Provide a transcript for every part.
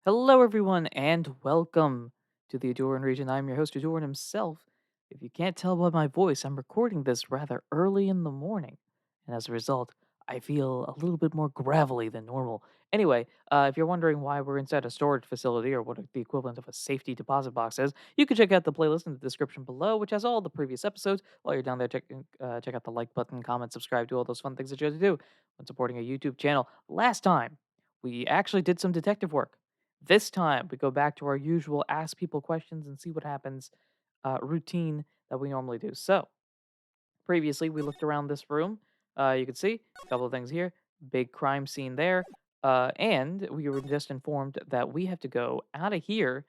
Hello, everyone, and welcome to the Ahdurin region. I'm your host, Ahdurin himself. If you can't tell by my voice, I'm recording this rather early in the morning, and as a result, I feel a little bit more gravelly than normal. Anyway, if you're wondering why we're inside a storage facility or what the equivalent of a safety deposit box is, you can check out the playlist in the description below, which has all the previous episodes. While you're down there, check out the like button, comment, subscribe, do all those fun things that you have to do when supporting a YouTube channel. Last time, we actually did some detective work. This time, we go back to our usual ask people questions and see what happens routine that we normally do. So, previously, we looked around this room. You can see a couple of things here. Big crime scene there. And we were just informed that we have to go out of here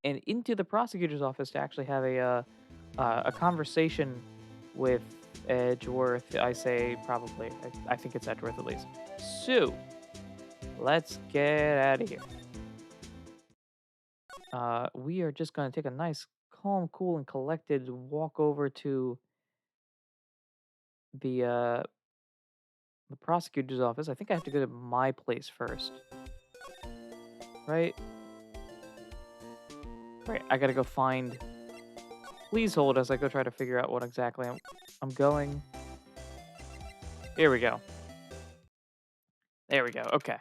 and into the prosecutor's office to actually have a conversation with Edgeworth. I say probably. I think it's Edgeworth at least. So, let's get out of here. We are just going to take a nice, calm, cool, and collected walk over to the uh, the prosecutor's office. I think I have to go to my place first, right? Right. I gotta go find. Please hold as I go try to figure out what exactly I'm going. Here we go. There we go. Okay.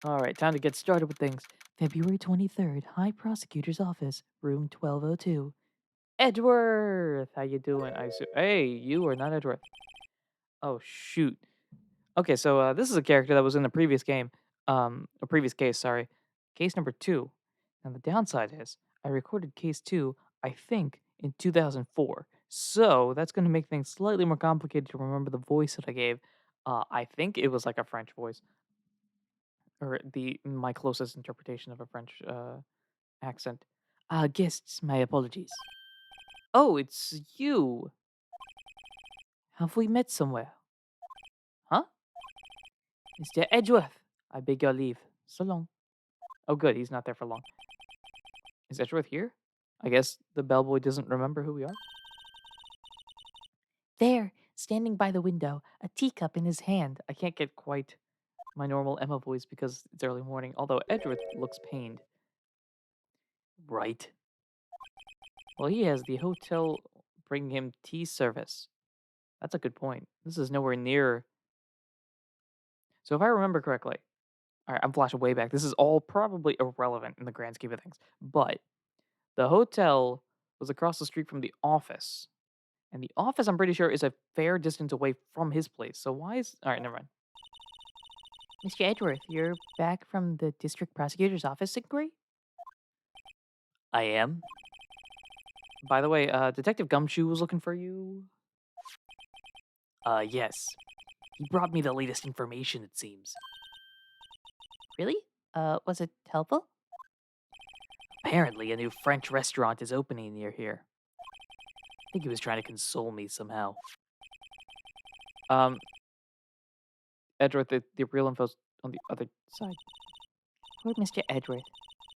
All right. Time to get started with things. February 23rd, High Prosecutor's Office, room 1202. Edgeworth, how you doing? Hey, you are not Edgeworth. Oh shoot. Okay, so this is a character that was in the previous game, a previous case, sorry. Case number 2. And the downside is I recorded case 2, I think, in 2004. So that's going to make things slightly more complicated to remember the voice that I gave. I think it was like a French voice, or the my closest interpretation of a French accent. Guests, my apologies. Oh, it's you. Have we met somewhere? Huh? Mr. Edgeworth, I beg your leave. So long. Oh, good. He's not there for long. Is Edgeworth here? I guess the bellboy doesn't remember who we are. There, standing by the window, a teacup in his hand. I can't get quite my normal Emma voice because it's early morning, although Edgeworth looks pained. Right. Well, he has the hotel bring him tea service. That's a good point. This is nowhere near. So if I remember correctly, all right, I'm flashing way back. This is all probably irrelevant in the grand scheme of things, but the hotel was across the street from the office. And the office, I'm pretty sure, is a fair distance away from his place. So why is all right? Never mind. Mr. Edgeworth, you're back from the district prosecutor's office inquiry? I am. By the way, Detective Gumshoe was looking for you. Yes. He brought me the latest information, it seems. Really? Was it helpful? Apparently, a new French restaurant is opening near here. I think he was trying to console me somehow. Um, Edgeworth, the real info's on the other side. Poor Mr. Edgeworth.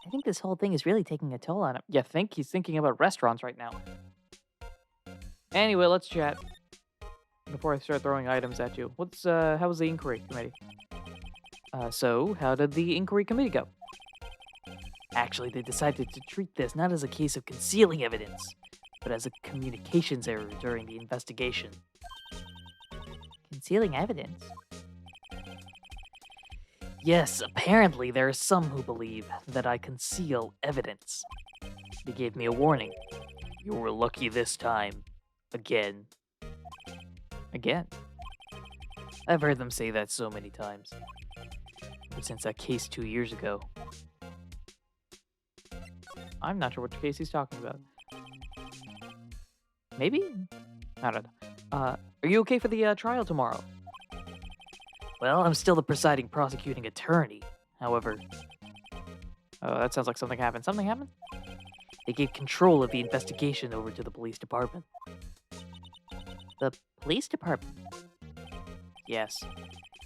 I think this whole thing is really taking a toll on him. You think he's thinking about restaurants right now? Anyway, let's chat before I start throwing items at you. How was the inquiry committee? So how did the inquiry committee go? Actually, they decided to treat this not as a case of concealing evidence, but as a communications error during the investigation. Concealing evidence? Yes, apparently there are some who believe that I conceal evidence. They gave me a warning. You were lucky this time. Again. Again? I've heard them say that so many times. Ever since that case 2 years ago. I'm not sure which case he's talking about. Maybe? I don't know. Are you okay for the trial tomorrow? Well, I'm still the presiding prosecuting attorney. However... Oh, that sounds like something happened. Something happened? They gave control of the investigation over to the police department. The police department? Yes.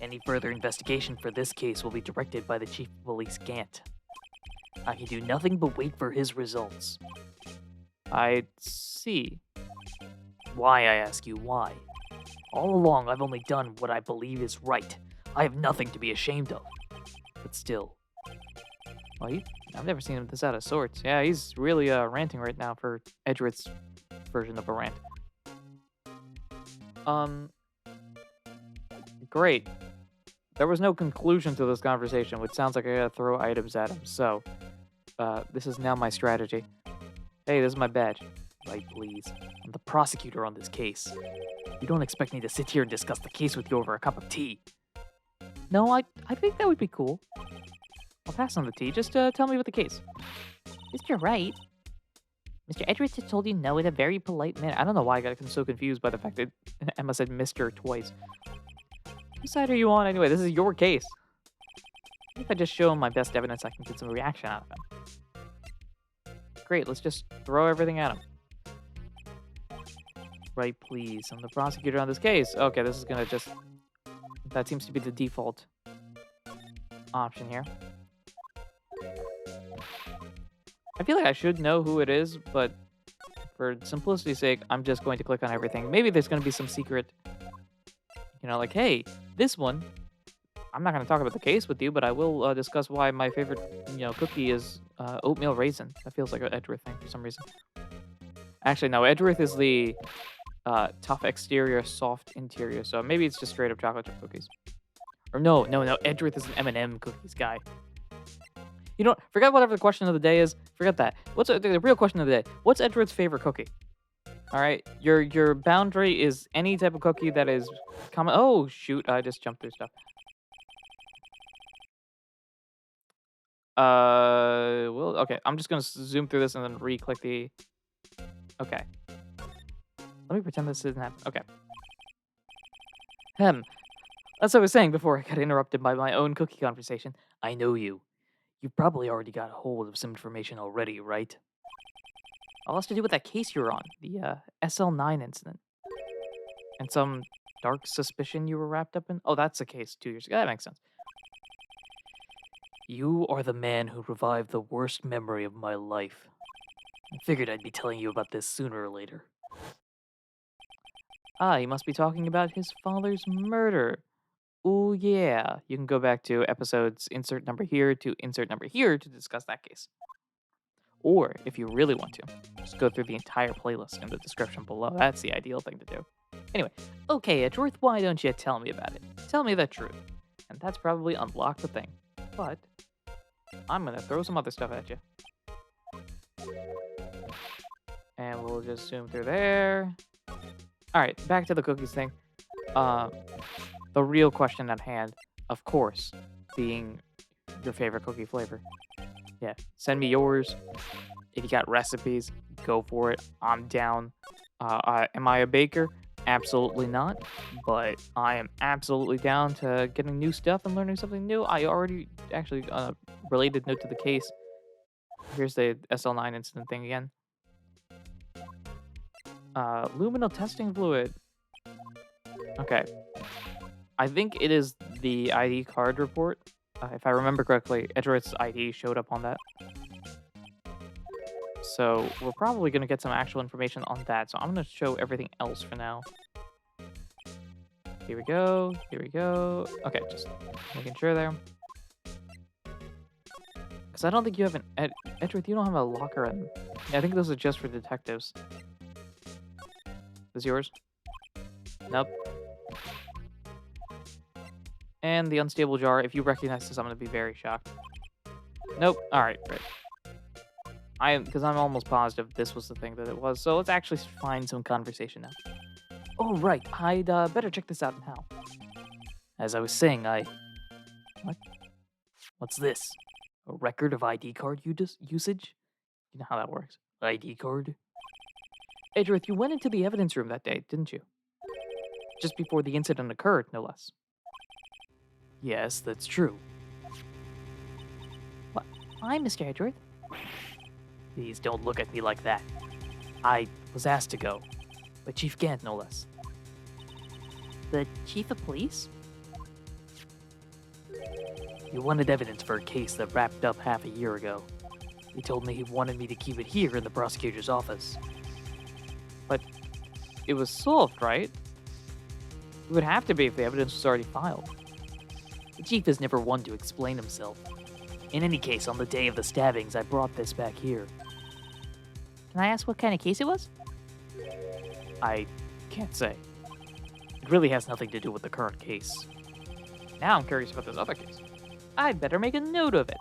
Any further investigation for this case will be directed by the Chief of Police Gant. I can do nothing but wait for his results. I see. Why, I ask you, why? All along, I've only done what I believe is right. I have nothing to be ashamed of. But still, Well, I've never seen him this out of sorts. Yeah, he's really ranting right now for Edgeworth's version of a rant. Um, great. There was no conclusion to this conversation, which sounds like I gotta throw items at him. So, this is now my strategy. Hey, this is my badge. Right, please. I'm the prosecutor on this case. You don't expect me to sit here and discuss the case with you over a cup of tea. No, I think that would be cool. I'll pass on the tea. Just tell me about the case. Mr. Wright. Mr. Edwards just told you no in a very polite manner. I don't know why I got so confused by the fact that Emma said Mr. twice. Whose side are you on anyway? This is your case. If I just show him my best evidence, I can get some reaction out of him. Great, let's just throw everything at him. Right, please. I'm the prosecutor on this case. Okay, this is gonna just... That seems to be the default option here. I feel like I should know who it is, but for simplicity's sake, I'm just going to click on everything. Maybe there's going to be some secret, you know, like, hey, this one, I'm not going to talk about the case with you, but I will discuss why my favorite, you know, cookie is oatmeal raisin. That feels like an Edgeworth thing for some reason. Actually, no, Edgeworth is the tough exterior, soft interior, so maybe it's just straight up chocolate chip cookies. Or no, Edgeworth is an M&M cookies guy. You know what? Forget whatever the question of the day is. Forget that. What's the real question of the day? What's Edgeworth's favorite cookie? All right, your boundary is any type of cookie that is common. Oh shoot! I just jumped through stuff. Well, okay. I'm just gonna zoom through this and then re-click the. Okay. Let me pretend this isn't happening. Okay. As I was saying before I got interrupted by my own cookie conversation. I know you. You've probably already got hold of some information already, right? All has to do with that case you were on, the SL9 incident. And some dark suspicion you were wrapped up in? Oh, that's the case 2 years ago. That makes sense. You are the man who revived the worst memory of my life. I figured I'd be telling you about this sooner or later. Ah, you must be talking about his father's murder. Ooh, yeah. You can go back to episodes insert number here to insert number here to discuss that case. Or, if you really want to, just go through the entire playlist in the description below. That's the ideal thing to do. Anyway, okay, Edgeworth, why don't you tell me about it? Tell me the truth. And that's probably unlock the thing. But, I'm gonna throw some other stuff at you. And we'll just zoom through there. Alright, back to the cookies thing. The real question at hand, of course, being your favorite cookie flavor. Yeah, send me yours. If you got recipes, go for it. I'm down. Am I a baker? Absolutely not. But I am absolutely down to getting new stuff and learning something new. I already, actually, related note to the case. Here's the SL9 incident thing again. Luminal testing fluid. Okay. I think it is the ID card report. If I remember correctly, Edgeworth's ID showed up on that. So we're probably going to get some actual information on that. So I'm going to show everything else for now. Here we go. Here we go. Okay, just making sure there. Because I don't think you have an... Edgeworth, you don't have a locker in... Yeah, I think those are just for detectives. Is yours? Nope. And the unstable jar. If you recognize this, I'm going to be very shocked. Nope. Alright, great. Because I'm almost positive this was the thing that it was. So let's actually find some conversation now. Oh, right. I'd better check this out now. As I was saying, What? What's this? A record of ID card usage? You know how that works. ID card? Edgeworth, you went into the evidence room that day, didn't you? Just before the incident occurred, no less. Yes, that's true. What? Hi, Mr. Edgeworth. Please don't look at me like that. I was asked to go. By Chief Gant, no less. The Chief of Police? He wanted evidence for a case that wrapped up half a year ago. He told me he wanted me to keep it here in the prosecutor's office. But it was solved, right? It would have to be if the evidence was already filed. The chief is never one to explain himself. In any case, on the day of the stabbings, I brought this back here. Can I ask what kind of case it was? I can't say. It really has nothing to do with the current case. Now I'm curious about this other case. I'd better make a note of it.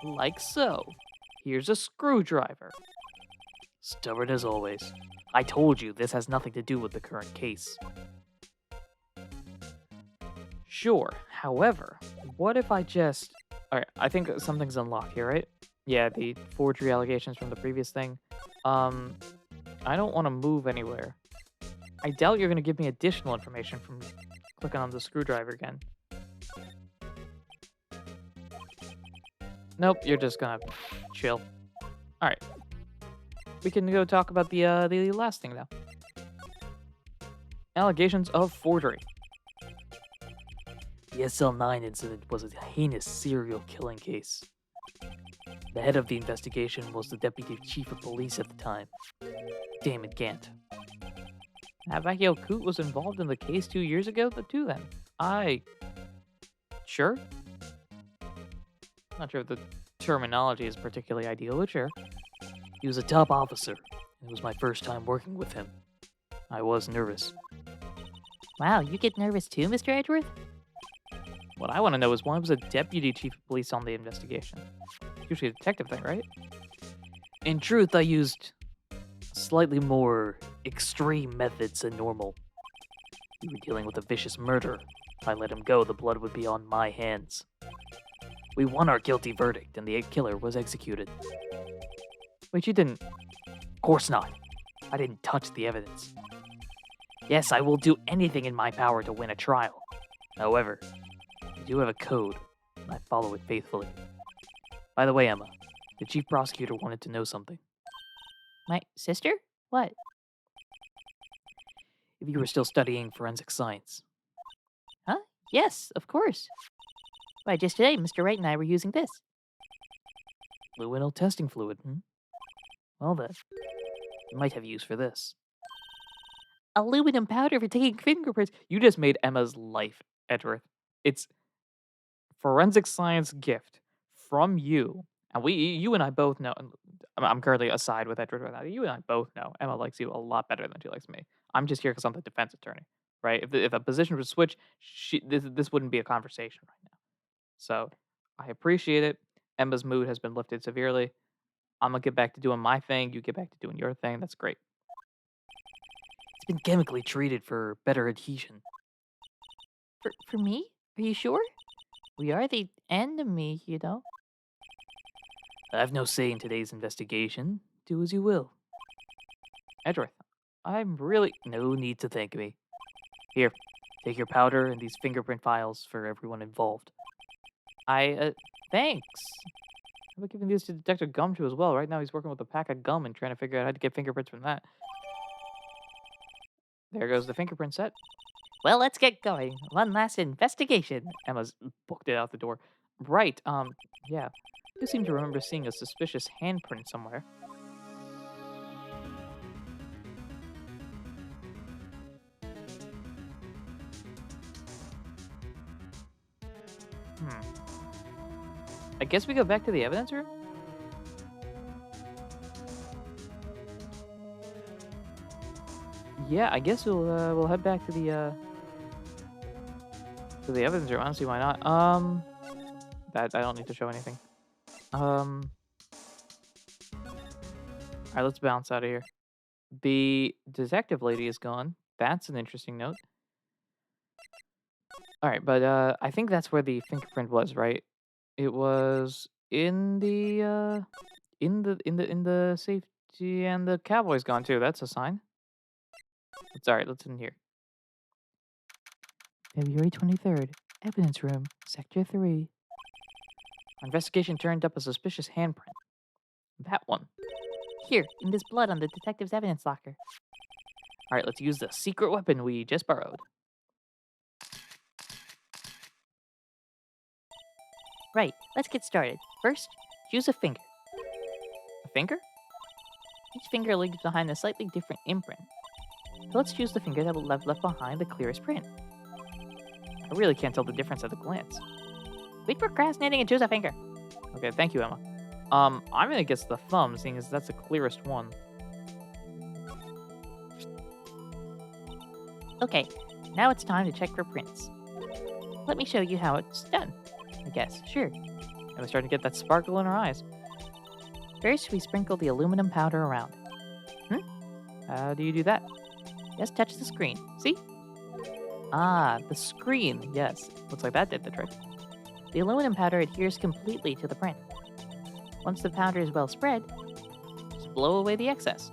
Like so. Here's a screwdriver. Stubborn as always. I told you this has nothing to do with the current case. Sure, however, what if I just... Alright, I think something's unlocked here, right? Yeah, the forgery allegations from the previous thing. I don't want to move anywhere. I doubt you're going to give me additional information from clicking on the screwdriver again. Nope, you're just gonna chill. Alright. We can go talk about the last thing now. Allegations of forgery. The SL9 incident was a heinous serial killing case. The head of the investigation was the deputy chief of police at the time, Damon Gant. Abigail Coote was involved in the case 2 years ago, too, then. Sure? Not sure if the terminology is particularly ideal, but sure. He was a top officer, and it was my first time working with him. I was nervous. Wow, you get nervous too, Mr. Edgeworth? What I want to know is why was a deputy chief of police on the investigation? Usually a detective thing, right? In truth, I used slightly more extreme methods than normal. We were dealing with a vicious murderer. If I let him go, the blood would be on my hands. We won our guilty verdict, and the killer was executed. Wait, you didn't... Of course not. I didn't touch the evidence. Yes, I will do anything in my power to win a trial. However, I do have a code, and I follow it faithfully. By the way, Emma, the chief prosecutor wanted to know something. My sister? What? If you were still studying forensic science. Huh? Yes, of course. Why, just today, Mr. Wright and I were using this. Luminal testing fluid, Well then, you might have use for this. Aluminum powder for taking fingerprints. You just made Emma's life, Edgeworth. It's forensic science gift from you. And you and I both know, I'm currently aside with Edgeworth right now. You and I both know Emma likes you a lot better than she likes me. I'm just here because I'm the defense attorney, right? If a position would switch, this wouldn't be a conversation right now. So I appreciate it. Emma's mood has been lifted severely. I'm going to get back to doing my thing. You get back to doing your thing. That's great. It's been chemically treated for better adhesion. For me? Are you sure? We are the enemy, you know? I've no say in today's investigation. Do as you will. Edgeworth, I'm really... No need to thank me. Here, take your powder and these fingerprint files for everyone involved. Thanks. How about giving these to Detective Gumshoe as well? Right now he's working with a pack of gum and trying to figure out how to get fingerprints from that. There goes the fingerprint set. Well, let's get going. One last investigation. Emma's booked it out the door. Right, yeah. You seem to remember seeing a suspicious handprint somewhere. I guess we go back to the evidence room? Yeah, I guess we'll head back to the evidence room. I don't see why not. That I don't need to show anything. Alright, let's bounce out of here. The detective lady is gone. That's an interesting note. Alright, but I think that's where the fingerprint was, right? It was in the safety, and the cowboy's gone too. That's a sign. It's alright, let's in here. February 23rd, evidence room, sector 3. Our investigation turned up a suspicious handprint. That one. Here, in this blood on the detective's evidence locker. Alright, let's use the secret weapon we just borrowed. Right, let's get started. First, use a finger. A finger? Each finger leaves behind a slightly different imprint. So let's choose the finger that will have left behind the clearest print. I really can't tell the difference at a glance. Quit procrastinating and choose a finger. Okay, thank you, Emma. I'm gonna guess the thumb, seeing as that's the clearest one. Okay, now it's time to check for prints. Let me show you how it's done. I guess, sure. And we're starting to get that sparkle in our eyes. First, we sprinkle the aluminum powder around. How do you do that? Just touch the screen. See? Ah, the screen. Yes, looks like that did the trick. The aluminum powder adheres completely to the print. Once the powder is well spread, just blow away the excess.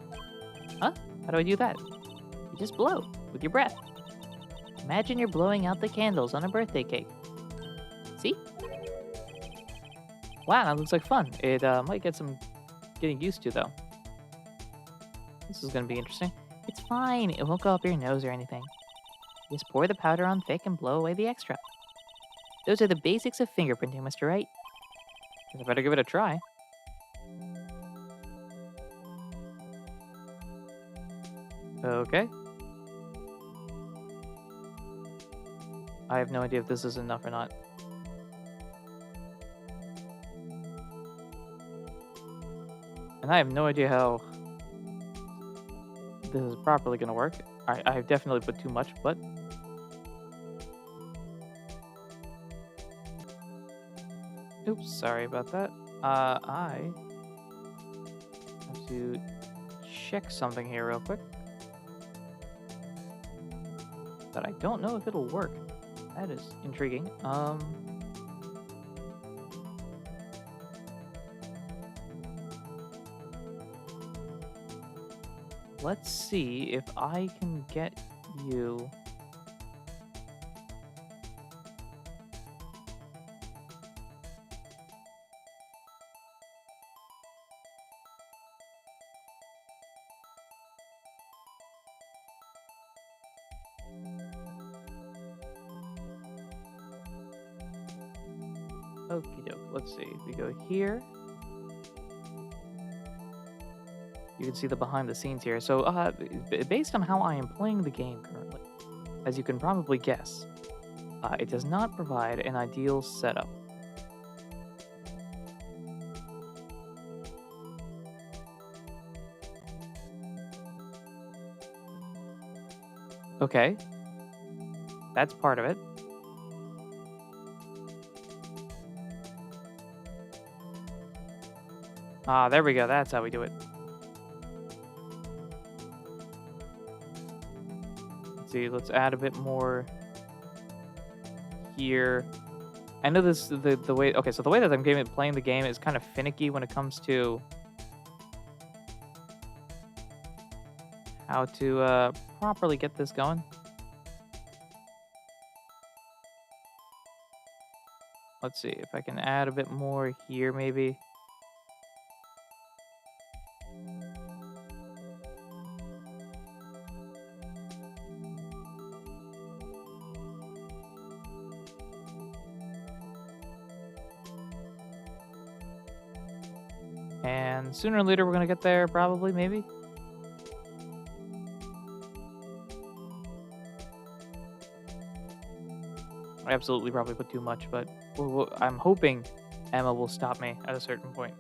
Huh? How do I do that? You just blow with your breath. Imagine you're blowing out the candles on a birthday cake. See? Wow, that looks like fun. It might get some getting used to though. This is gonna be interesting. It's fine. It won't go up your nose or anything. Just pour the powder on thick and blow away the extra. Those are the basics of fingerprinting, Mr. Wright. Guess I better give it a try. Okay. I have no idea if this is enough or not. And I have no idea how this is properly going to work. I've definitely put too much, but... Oops, sorry about that. I have to check something here real quick. But I don't know if it'll work. That is intriguing. Let's see if I can get you... Okie doke. Let's see. If we go here, you can see the behind the scenes here. So, based on how I am playing the game currently, as you can probably guess, it does not provide an ideal setup. Okay. That's part of it. Ah, there we go. That's how we do it. Let's see. Let's add a bit more here. I know this the way. Okay, so the way that I'm playing the game is kind of finicky when it comes to how to properly get this going. Let's see if I can add a bit more here, maybe. And sooner or later, we're going to get there, probably, maybe. I absolutely probably put too much, but I'm hoping Emma will stop me at a certain point.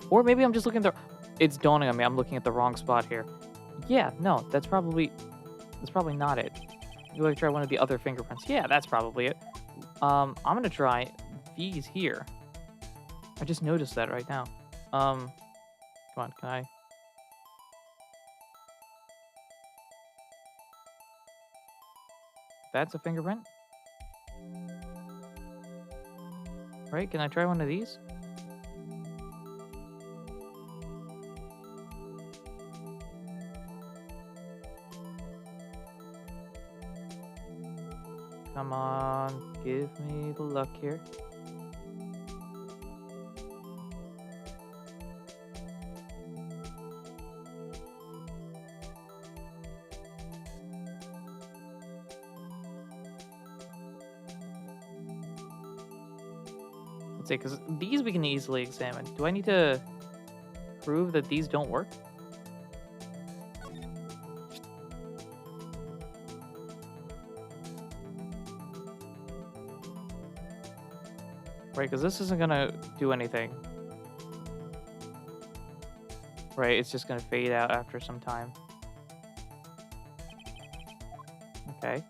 Or maybe I'm just looking at the... It's dawning on me. I'm looking at the wrong spot here. Yeah, no, that's probably not it. You want to try one of the other fingerprints? Yeah, that's probably it. I'm gonna try these here. I just noticed that right now. Come on, can I? That's a fingerprint, right? Can I try one of these? Come on, give me the luck here. Let's see, because these we can easily examine. Do I need to prove that these don't work? Right, because this isn't gonna do anything. Right, it's just gonna fade out after some time. Okay.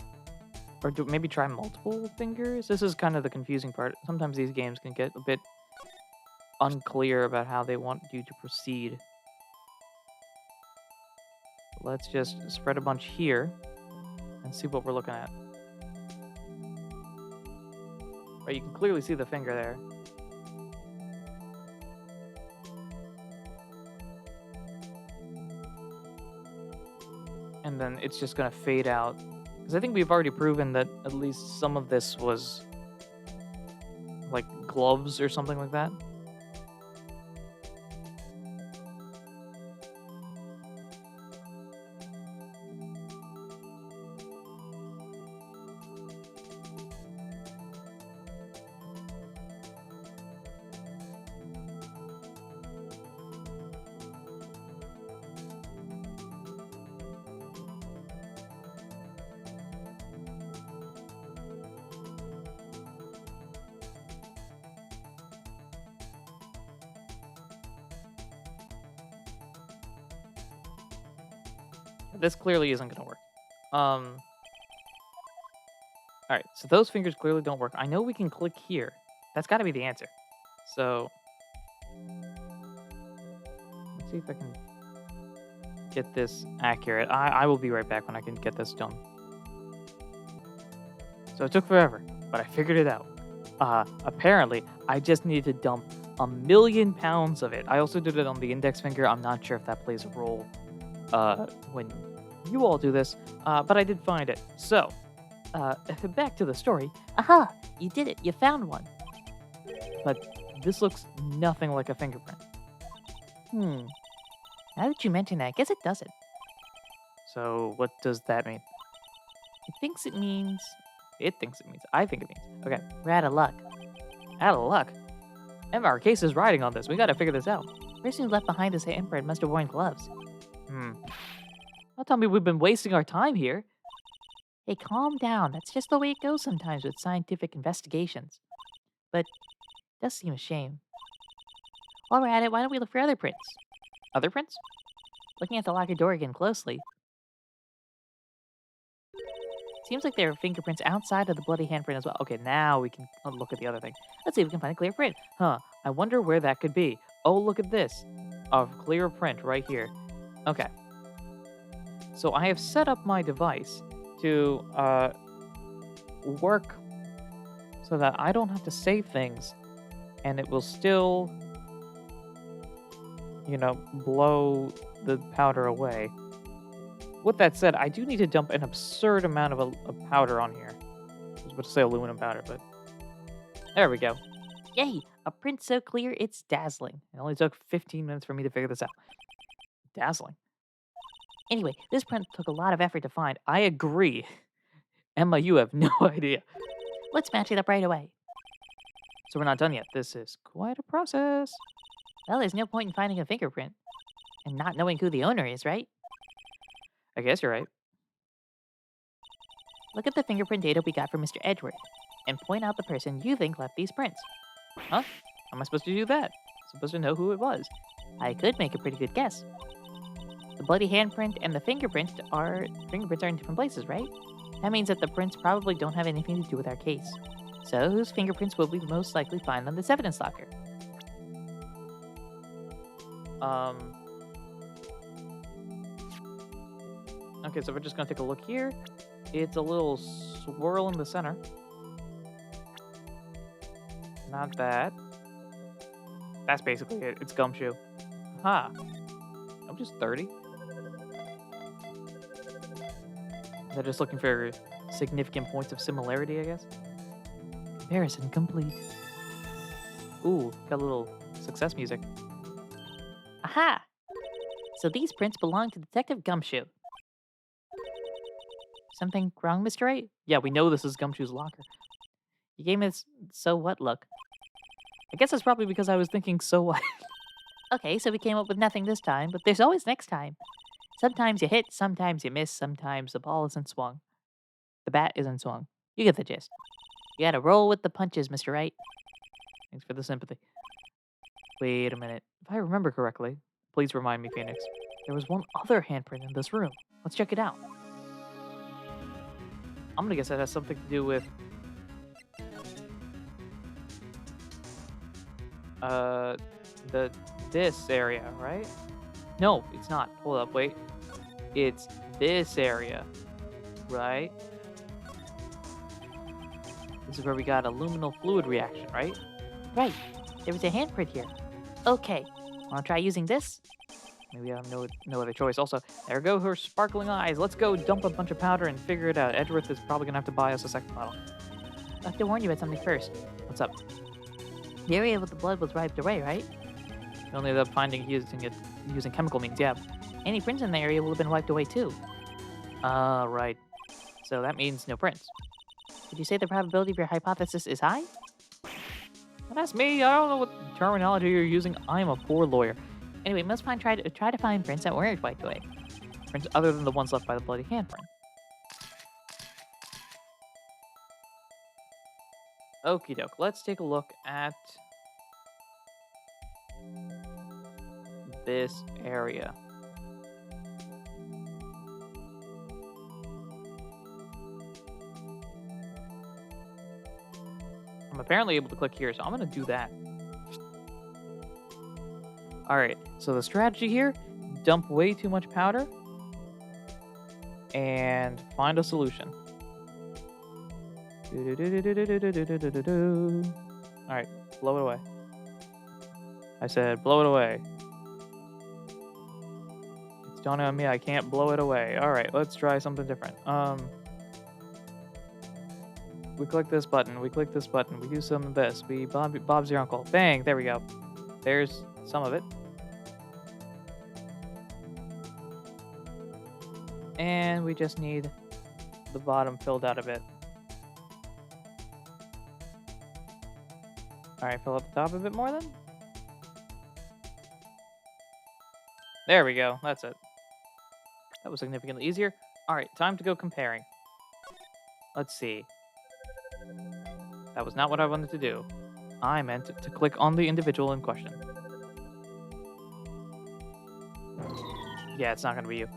Or maybe try multiple fingers? This is kind of the confusing part. Sometimes these games can get a bit unclear about how they want you to proceed. Let's just spread a bunch here and see what we're looking at. Right, you can clearly see the finger there. And then it's just gonna fade out. Because I think we've already proven that at least some of this was like gloves or something like that. This clearly isn't gonna work. Alright, so those fingers clearly don't work. I know we can click here. That's gotta be the answer. So let's see if I can get this accurate. I will be right back when I can get this done. So it took forever, but I figured it out. Apparently, I just needed to dump 1,000,000 pounds of it. I also did it on the index finger. I'm not sure if that plays a role when you all do this, but I did find it. So, back to the story. Aha! You did it. You found one. But this looks nothing like a fingerprint. Hmm. Now that you mention that, I guess it doesn't. So what does that mean? It thinks it means It thinks it means. I think it means. Okay, we're out of luck. out of luck. Emma, our case is riding on this. We gotta figure this out. The person who left behind this handprint must have worn gloves. Don't tell me we've been wasting our time here. Hey, calm down. That's just the way it goes sometimes with scientific investigations. But it does seem a shame. While we're at it, why don't we look for other prints? Other prints? Looking at the locker door again closely, seems like there are fingerprints outside of the bloody handprint as well. Okay, now we can look at the other thing. Let's see if we can find a clear print. Huh, I wonder where that could be. Oh, look at this. A clear print right here. Okay. So I have set up my device to work so that I don't have to save things and it will still, blow the powder away. With that said, I do need to dump an absurd amount of powder on here. I was about to say aluminum powder, but there we go. Yay! A print so clear it's dazzling. It only took 15 minutes for me to figure this out. Dazzling. Anyway, this print took a lot of effort to find. I agree. Emma, you have no idea. Let's match it up right away. So we're not done yet. This is quite a process. Well, there's no point in finding a fingerprint and not knowing who the owner is, right? I guess you're right. Look at the fingerprint data we got from Mr. Edward and point out the person you think left these prints. Huh? How am I supposed to do that? I'm supposed to know who it was. I could make a pretty good guess. The bloody handprint and the fingerprint are in different places, right? That means that the prints probably don't have anything to do with our case. So whose fingerprints will we most likely find on this evidence locker? Okay, so we're just gonna take a look here. It's a little swirl in the center. Not that. That's basically it. It's gumshoe. Ha. I'm just 30. They're just looking for significant points of similarity, I guess. Comparison complete. Ooh, got a little success music. Aha! So these prints belong to Detective Gumshoe. Something wrong, Mr. Wright? Yeah, we know this is Gumshoe's locker. You gave me this so what look. I guess that's probably because I was thinking so wide. Okay, so we came up with nothing this time, but there's always next time. Sometimes you hit, sometimes you miss, sometimes the ball isn't swung. The bat isn't swung. You get the gist. You gotta roll with the punches, Mr. Wright. Thanks for the sympathy. Wait a minute. If I remember correctly, please remind me, Phoenix. There was one other handprint in this room. Let's check it out. I'm gonna guess that has something to do with uh the this area, right? No, it's not. Hold up, wait. It's this area, right? This is where we got a luminal fluid reaction, right? Right, there was a handprint here. Okay, wanna try using this? Maybe I have no other choice. Also, there go her sparkling eyes. Let's go dump a bunch of powder and figure it out. Edgeworth is probably gonna have to buy us a second bottle. I have to warn you about something first. What's up? The area with the blood was wiped away, right? We only ended up finding using chemical means, yeah. Any prints in the area will have been wiped away too. Right. So that means no prints. Would you say the probability of your hypothesis is high? Well, that's me. I don't know what terminology you're using. I'm a poor lawyer. Anyway, we must try to find prints that weren't wiped away. Prints other than the ones left by the bloody handprint. Okie doke. Let's take a look at this area. I'm apparently able to click here, so I'm going to do that. Alright, so the strategy here, dump way too much powder and find a solution. Alright, blow it away. I said blow it away. It's dawning on me I can't blow it away. Alright, let's try something different. We click this button, we click this button, we do some of this, Bob's your uncle. Bang, there we go. There's some of it. And we just need the bottom filled out a bit. Alright, fill up the top a bit more then. There we go, that's it. That was significantly easier. Alright, time to go comparing. Let's see. That was not what I wanted to do. I meant to click on the individual in question. Yeah, it's not gonna be you.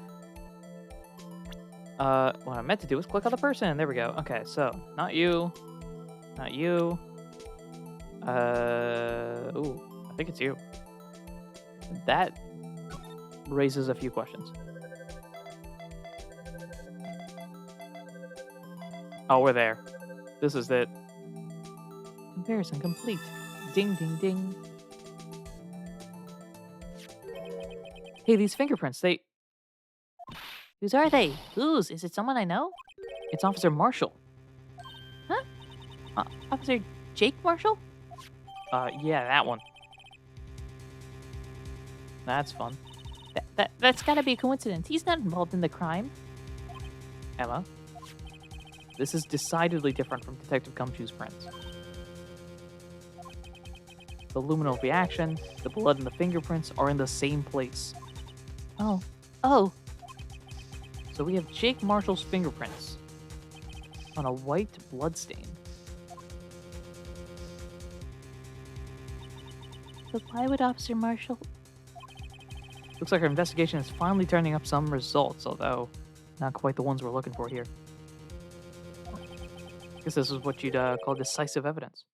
What I meant to do was click on the person. There we go. Okay, so not you, not you. Ooh, I think it's you. That raises a few questions. Oh, we're there. This is it. Comparison complete. Ding, ding, ding. Hey, these fingerprints, Whose are they? Whose? Is it someone I know? it's Officer Marshall. Huh? Officer Jake Marshall? Yeah, that one. That's fun. That's gotta be a coincidence. He's not involved in the crime. Emma, this is decidedly different from Detective Gumshoe's prints. The luminal reaction, the blood, and the fingerprints are in the same place. Oh. Oh. So we have Jake Marshall's fingerprints on a white bloodstain. But why would Officer Marshall? Looks like our investigation is finally turning up some results, although not quite the ones we're looking for here. Guess this is what you'd call decisive evidence.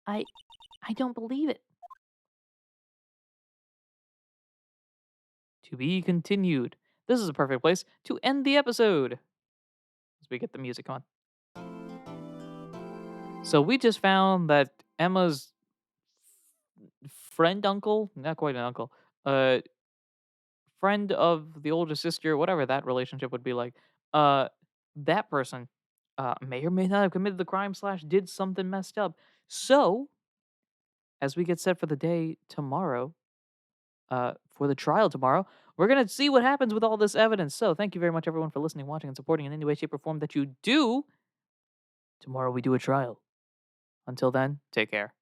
I don't believe it. To be continued. This is a perfect place to end the episode. As we get the music on. So we just found that Emma's friend uncle, not quite an uncle, friend of the older sister, whatever that relationship would be like, that person may or may not have committed the crime / did something messed up. So, as we get set for the day tomorrow, for the trial tomorrow, we're going to see what happens with all this evidence. So, thank you very much, everyone, for listening, watching, and supporting in any way, shape, or form that you do. Tomorrow we do a trial. Until then, take care.